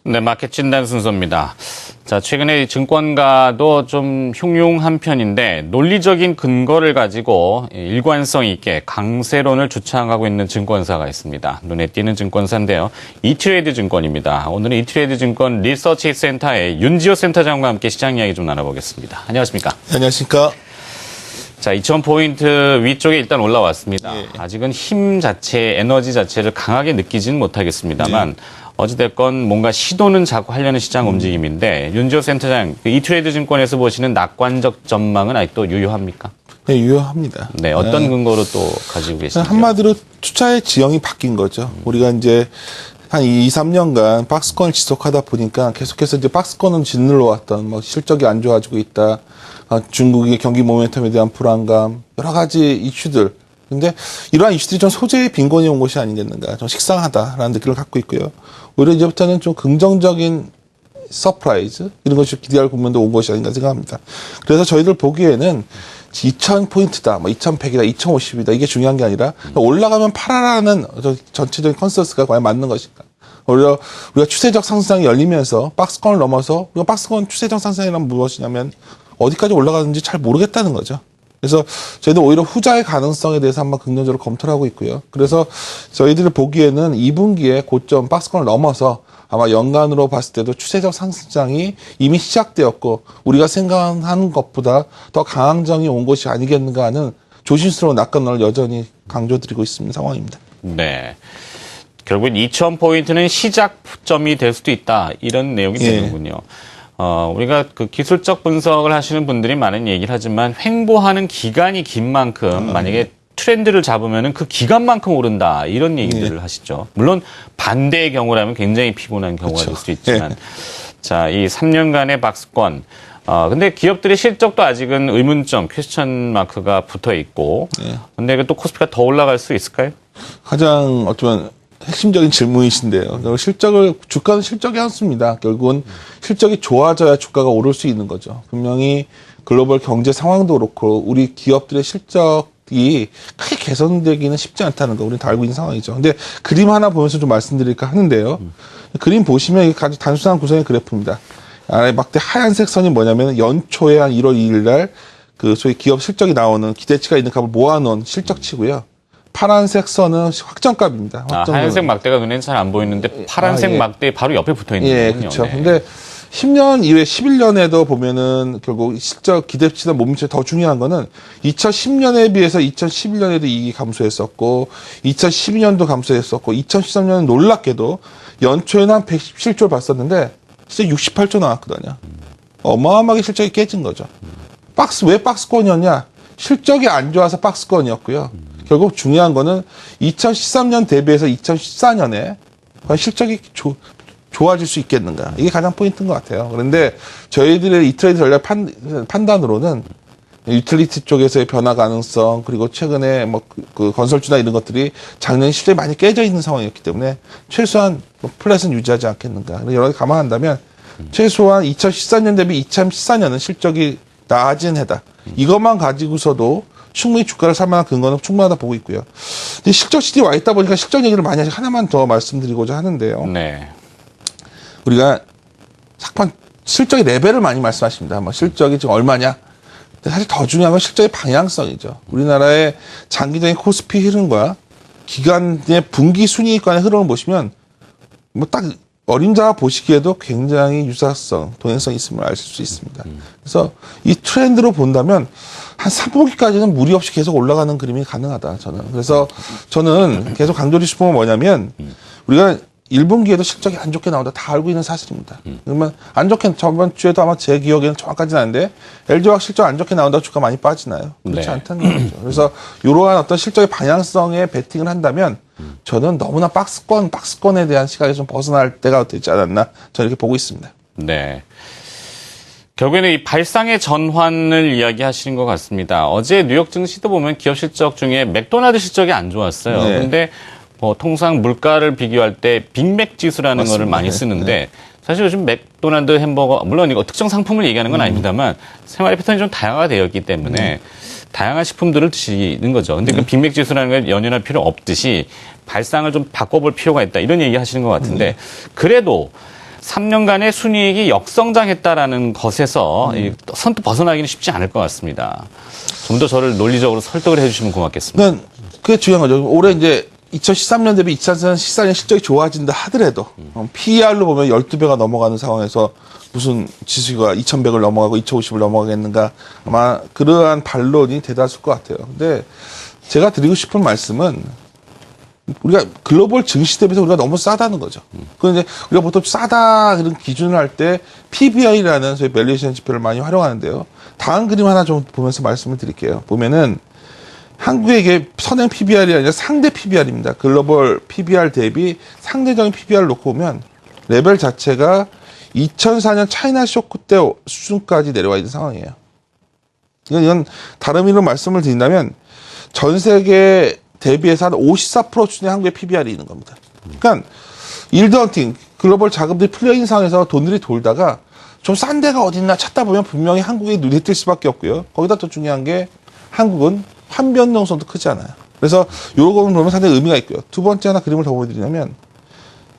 네, 마켓 진단 순서입니다. 자, 최근에 증권가도 좀 흉흉한 편인데 논리적인 근거를 가지고 일관성 있게 강세론을 주창하고 있는 증권사가 있습니다. 눈에 띄는 증권사인데요. 이트레이드 증권입니다. 오늘은 이트레이드 증권 리서치 센터의 윤지호 센터장과 함께 시장 이야기 좀 나눠보겠습니다. 안녕하십니까? 안녕하십니까? 자, 2000포인트 위쪽에 일단 올라왔습니다. 예. 아직은 힘 자체, 에너지 자체를 강하게 느끼지는 못하겠습니다만 어찌됐건 뭔가 시도는 자꾸 하려는 시장 움직임인데 윤지호 센터장, 이트레이드 증권에서 보시는 낙관적 전망은 아직도 유효합니까? 네, 유효합니다. 네, 어떤 근거로 또 가지고 계십니까? 한마디로 투자의 지형이 바뀐 거죠. 우리가 이제 한 2, 3년간 박스권을 지속하다 보니까 계속해서 이제 박스권은 짓눌러 왔던 뭐 실적이 안 좋아지고 있다. 중국의 경기 모멘텀에 대한 불안감, 여러 가지 이슈들. 근데 이러한 이슈들이 좀 소재의 빈곤이 온 것이 아니겠는가. 좀 식상하다라는 느낌을 갖고 있고요. 오히려 이제부터는 좀 긍정적인 서프라이즈, 이런 것이 기대할 국면도 온 것이 아닌가 생각합니다. 그래서 저희들 보기에는 2000포인트다, 뭐 2100이다, 2050이다, 이게 중요한 게 아니라 올라가면 팔아라는 전체적인 컨센서스가 과연 맞는 것인가. 오히려 우리가 추세적 상승장이 열리면서 박스권을 넘어서, 우리가 박스권 추세적 상승이란 무엇이냐면 어디까지 올라가는지 잘 모르겠다는 거죠. 그래서 저희도 오히려 후자의 가능성에 대해서 한번 긍정적으로 검토를 하고 있고요. 그래서 저희들이 보기에는 2분기에 고점 박스권을 넘어서 아마 연간으로 봤을 때도 추세적 상승장이 이미 시작되었고 우리가 생각하는 것보다 더 강항정이 온 것이 아니겠는가 하는 조심스러운 낙관론을 여전히 강조드리고 있는 상황입니다. 네. 결국엔 2000포인트는 시작점이 될 수도 있다. 이런 내용이 되는군요. 우리가 그 기술적 분석을 하시는 분들이 많은 얘기를 하지만 횡보하는 기간이 긴 만큼 만약에 트렌드를 잡으면은 그 기간만큼 오른다. 이런 얘기들을 하시죠. 물론 반대의 경우라면 굉장히 피곤한 경우가 될 수 있지만 자, 이 3년간의 박스권. 근데 기업들의 실적도 아직은 의문점, 퀘스천 마크가 붙어 있고. 근데 또 코스피가 더 올라갈 수 있을까요? 가장 어쩌면 핵심적인 질문이신데요. 주가는 실적이 한수입니다. 결국은 실적이 좋아져야 주가가 오를 수 있는 거죠. 분명히 글로벌 경제 상황도 그렇고 우리 기업들의 실적이 크게 개선되기는 쉽지 않다는 거 우리는 다 알고 있는 상황이죠. 근데 그림 하나 보면서 좀 말씀드릴까 하는데요. 그림 보시면 이게 아주 단순한 구성의 그래프입니다. 아래 막대 하얀색 선이 뭐냐면 연초에 한 1월 2일 날 그 소위 기업 실적이 나오는 기대치가 있는 값을 모아놓은 실적치고요. 파란색 선은 확정값입니다. 하얀색 막대가 눈에는 잘 안 보이는데 파란색 막대 바로 옆에 붙어 있는 거군요. 예, 그렇죠. 근데 10년 이후에 11년에도 보면은 결국 실적 기대치나 몸체 더 중요한 거는 2010년에 비해서 2011년에도 이익이 감소했었고 2012년도 감소했었고 2013년은 놀랍게도 연초에는 한 117조를 봤었는데 진짜 68조 나왔거든요. 어마어마하게 실적이 깨진 거죠. 왜 박스권이었냐? 실적이 안 좋아서 박스권이었고요. 결국 중요한 거는 2013년 대비해서 2014년에 실적이 좋아질 수 있겠는가. 이게 가장 포인트인 것 같아요. 그런데 저희들의 이트레이드 전략 판단으로는 유틸리티 쪽에서의 변화 가능성, 그리고 최근에 뭐 그 건설주나 이런 것들이 작년 실적이 많이 깨져 있는 상황이었기 때문에 최소한 플랫은 유지하지 않겠는가. 여러 가지 감안한다면 최소한 2014년 대비 2014년은 실적이 나아진 해다. 이것만 가지고서도 충분히 주가를 살 만한 근거는 충분하다 보고 있고요. 근데 실적 시대에 와 있다 보니까 실적 얘기를 많이 하시 하나만 더 말씀드리고자 하는데요. 네. 우리가 실적의 레벨을 많이 말씀하십니다. 뭐 실적이 지금 얼마냐? 근데 사실 더 중요한 건 실적의 방향성이죠. 우리나라의 장기적인 코스피 흐름과 기간의 분기 순이익관의 흐름을 보시면 뭐 딱 어림잡아 보시기에도 굉장히 유사성, 동행성이 있음을 알 수 있습니다. 그래서 이 트렌드로 본다면 한 3분기까지는 무리 없이 계속 올라가는 그림이 가능하다, 저는. 그래서 저는 계속 강조드리고 싶은 건 뭐냐면 우리가 1분기에도 실적이 안 좋게 나온다 다 알고 있는 사실입니다. 그러면 안 좋게 저번 주에도 아마 제 기억에는 정확하지는 않은데 LG화학 실적 안 좋게 나온다고 주가 많이 빠지나요? 그렇지 않다는 거죠. 그래서 이러한 어떤 실적의 방향성에 베팅을 한다면 저는 너무나 박스권에 대한 시각이 좀 벗어날 때가 되지 않았나 저는 이렇게 보고 있습니다. 네. 결국에는 이 발상의 전환을 이야기하시는 것 같습니다. 어제 뉴욕 증시도 보면 기업 실적 중에 맥도날드 실적이 안 좋았어요. 그런데 통상 물가를 비교할 때 빅맥 지수라는 맞습니다. 거를 많이 쓰는데 사실 요즘 맥도날드 햄버거, 물론 이거 특정 상품을 얘기하는 건 아닙니다만 생활의 패턴이 좀 다양화가 되어 있기 때문에 다양한 식품들을 드시는 거죠. 근데 그 빅맥 지수라는 걸 연연할 필요 없듯이 발상을 좀 바꿔볼 필요가 있다. 이런 얘기 하시는 것 같은데 그래도 3년간의 순이익이 역성장했다라는 것에서 선뜻 벗어나기는 쉽지 않을 것 같습니다. 좀 더 저를 논리적으로 설득을 해주시면 고맙겠습니다. 그게 중요한 거죠. 올해 이제 2013년 대비 2014년 실적이 좋아진다 하더라도 PER로 보면 12배가 넘어가는 상황에서 무슨 지수가 2100을 넘어가고 2050을 넘어가겠는가 아마 그러한 반론이 대다수일 것 같아요. 근데 제가 드리고 싶은 말씀은 우리가 글로벌 증시 대비해서 우리가 너무 싸다는 거죠. 그런데 우리가 보통 싸다 그런 기준을 할 때 PBI라는 소위 밸류에이션 지표를 많이 활용하는데요. 다음 그림 하나 좀 보면서 말씀을 드릴게요. 보면은 한국의 이게 선행 PBR이 아니라 상대 PBR입니다. 글로벌 PBR 대비 상대적인 PBR을 놓고 보면 레벨 자체가 2004년 차이나 쇼크 때 수준까지 내려와 있는 상황이에요. 이건 다른 의미로 말씀을 드린다면 전 세계 대비해서 한 54% 수준의 한국의 PBR이 있는 겁니다. 그러니까 일드 헌팅, 글로벌 자금들이 풀려있는 상황에서 돈들이 돌다가 좀 싼 데가 어딨나 찾다 보면 분명히 한국에 눈에 띌 수밖에 없고요. 거기다 또 중요한 게 한국은 환변동성도 크지 않아요. 그래서 요런 거는 보면 상당히 의미가 있고요. 두 번째 하나 그림을 더 보여드리냐면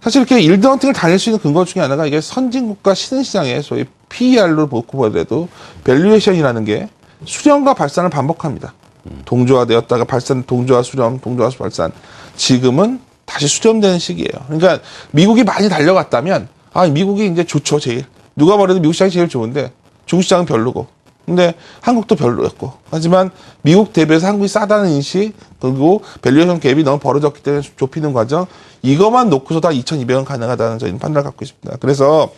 사실 이렇게 일드 헌팅을 다닐 수 있는 근거 중에 하나가 이게 선진국가 신흥시장의 소위 PER로 놓고 보더라도 밸류에이션이라는 게 수렴과 발산을 반복합니다. 동조화되었다가 발산, 동조화 수렴, 동조화 발산. 지금은 다시 수렴되는 시기예요. 그러니까 미국이 많이 달려갔다면 미국이 이제 좋죠, 제일. 누가 말해도 미국 시장이 제일 좋은데 중국 시장은 별로고. 근데 한국도 별로였고. 하지만 미국 대비해서 한국이 싸다는 인식, 그리고 밸류에이션 갭이 너무 벌어졌기 때문에 좁히는 과정, 이것만 놓고서 다 2,200원 가능하다는 저희는 판단을 갖고 있습니다. 그래서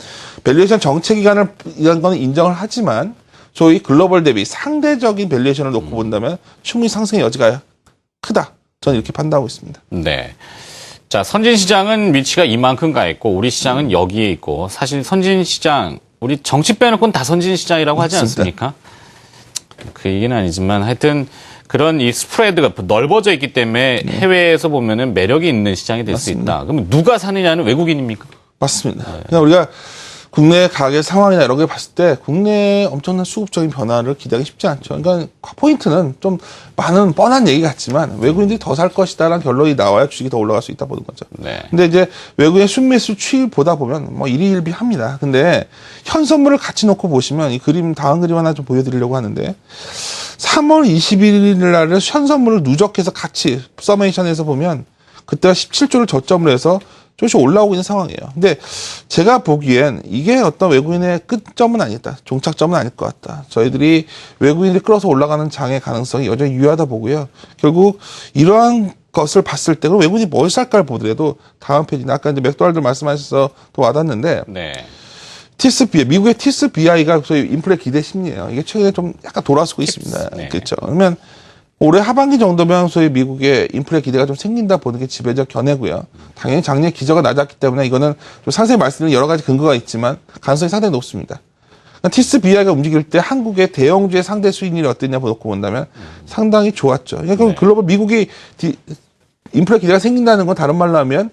밸류에이션 정체 기간을 이런 거는 인정을 하지만 소위 글로벌 대비 상대적인 밸류에이션을 놓고 본다면 충분히 상승의 여지가 크다. 저는 이렇게 판단하고 있습니다. 네. 자, 선진 시장은 위치가 이만큼 가 있고 우리 시장은 여기에 있고 사실 선진 시장 우리 정치 빼놓고는 다 선진 시장이라고 하지 않습니까? 그 얘기는 아니지만 하여튼 그런 이 스프레드가 넓어져 있기 때문에 해외에서 보면은 매력이 있는 시장이 될 수 있다. 그러면 누가 사느냐는 외국인입니까? 맞습니다. 그냥 우리가 국내 가계 상황이나 이런 걸 봤을 때 국내에 엄청난 수급적인 변화를 기대하기 쉽지 않죠. 그러니까 포인트는 좀 많은 뻔한 얘기 같지만 외국인들이 더 살 것이다라는 결론이 나와야 주식이 더 올라갈 수 있다 보는 거죠. 네. 근데 이제 외국인 순매수 추이 보다 보면 뭐 일희일비합니다. 근데 현 선물을 같이 놓고 보시면 이 그림 다음 그림 하나 좀 보여드리려고 하는데 3월 21일 날에 현 선물을 누적해서 같이 서메이션에서 보면 그때가 17조를 저점으로 해서 조금씩 올라오고 있는 상황이에요. 근데 제가 보기엔 이게 어떤 외국인의 끝점은 아니다. 종착점은 아닐 것 같다. 저희들이 외국인들이 끌어서 올라가는 장의 가능성이 여전히 유효하다 보고요. 결국 이러한 것을 봤을 때 그럼 외국인이 뭘 살까를 보더라도 다음 페이지는 아까 이제 맥도날드 말씀하셔서 또 와닿는데 네. TSBI, 미국의 TSBI가 소위 인플레 기대 심리예요. 이게 최근에 좀 약간 돌아서고 있습니다. 네. 그렇죠. 그러면 올해 하반기 정도면 소위 미국의 인플레 기대가 좀 생긴다 보는 게 지배적 견해고요. 당연히 작년 기저가 낮았기 때문에 이거는 좀 상세히 말씀드리는 여러 가지 근거가 있지만 가능성이 상당히 높습니다. 그러니까 TSBI가 움직일 때 한국의 대형주의 상대 수익률이 어땠냐 놓고 본다면 상당히 좋았죠. 그러니까 네. 글로벌 미국이 인플레 기대가 생긴다는 건 다른 말로 하면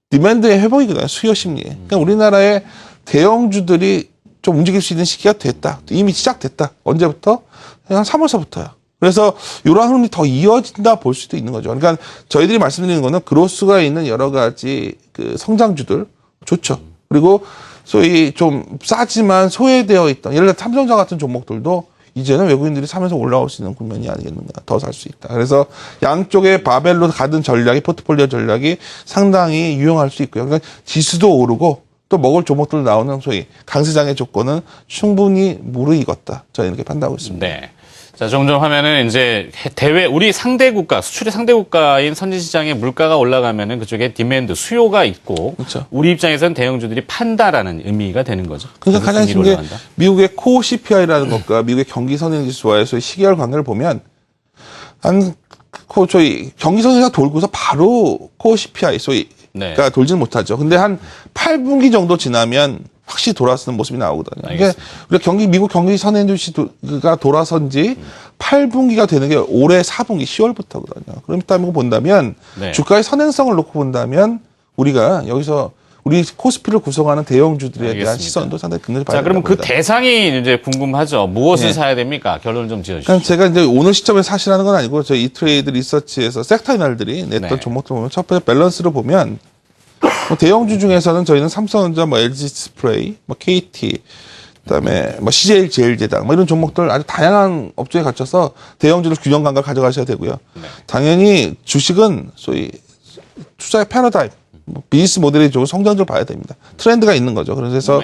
디맨드의 회복이거든요. 수요 심리에. 그러니까 우리나라의 대형주들이 좀 움직일 수 있는 시기가 됐다. 이미 시작됐다. 언제부터? 한 3월서부터요. 그래서 이러한 흐름이 더 이어진다 볼 수도 있는 거죠. 그러니까 저희들이 말씀드리는 거는 그로스가 있는 여러 가지 그 성장주들 좋죠. 그리고 소위 좀 싸지만 소외되어 있던 예를 들어 삼성전자 같은 종목들도 이제는 외국인들이 사면서 올라올 수 있는 국면이 아니겠는가. 더 살 수 있다. 그래서 양쪽에 바벨로 가든 전략이 포트폴리오 전략이 상당히 유용할 수 있고요. 그러니까 지수도 오르고 또 먹을 종목들 나오는 소위 강세장의 조건은 충분히 무르익었다. 저는 이렇게 판단하고 있습니다. 네. 자, 점점 하면은 이제 우리 상대 국가, 수출의 상대 국가인 선진 시장의 물가가 올라가면은 그쪽에 디맨드, 수요가 있고 그렇죠. 우리 입장에서는 대형주들이 판다라는 의미가 되는 거죠. 그러니까 가장 중요한 게 미국의 코어 CPI라는 것과 미국의 경기 선행 지수와의 소위 시계열 관계를 보면 저희 경기 선행지수가 돌고서 바로 코어 CPI 소위가 네. 돌지는 못하죠. 근데 한 8분기 정도 지나면 확실히 돌아서는 모습이 나오거든요. 그러니까 우리가 미국 경기 선행지수가 돌아선 지 8분기가 되는 게 올해 4분기 10월부터거든요. 그렇다고 본다면 네. 주가의 선행성을 놓고 본다면 우리가 여기서 우리 코스피를 구성하는 대형주들에 알겠습니다. 대한 시선도 상당히 긍정적으로 봐야 자, 그러면 그 됩니다. 대상이 이제 궁금하죠. 무엇을 네. 사야 됩니까? 결론을 좀 지어주시죠. 그러니까 제가 이제 오늘 시점에 사실하는 건 아니고 저희 이트레이드 리서치에서 섹터 이날들이 냈던 네. 종목들 보면 첫 번째 밸런스로 보면 대형주 중에서는 저희는 삼성전자, LG 디스플레이, KT, 그다음에 CJ 제일제당 이런 종목들 아주 다양한 업종에 갇혀서 대형주를 균형 감각을 가져가셔야 되고요. 당연히 주식은 소위 투자의 패러다임, 비즈니스 모델이 좋은 성장률을 봐야 됩니다. 트렌드가 있는 거죠. 그래서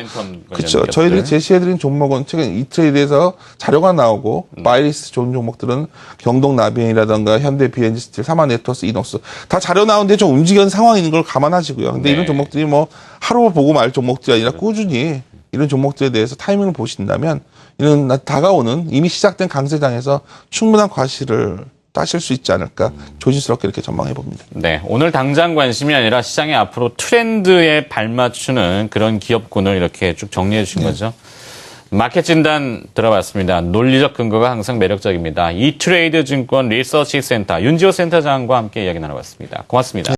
그렇죠. 저희들이 제시해드린 종목은 최근 이트레이드에서 자료가 나오고 바이리스 좋은 종목들은 경동나비엔이라든가 현대 비엔지 스틸, 사마네트워스, 이노스 다 자료 나오는데 좀 움직이는 상황이 있는 걸 감안하시고요. 근데 이런 종목들이 뭐 하루 보고 말 종목들이 아니라 꾸준히 이런 종목들에 대해서 타이밍을 보신다면 이런 다가오는 이미 시작된 강세장에서 충분한 과실을 따실 수 있지 않을까 조심스럽게 이렇게 전망해 봅니다. 네, 오늘 당장 관심이 아니라 시장의 앞으로 트렌드에 발맞추는 그런 기업군을 이렇게 쭉 정리해 주신 거죠. 마켓 진단 들어봤습니다. 논리적 근거가 항상 매력적입니다. 이트레이드 증권 리서치 센터 윤지호 센터장과 함께 이야기 나눠봤습니다. 고맙습니다.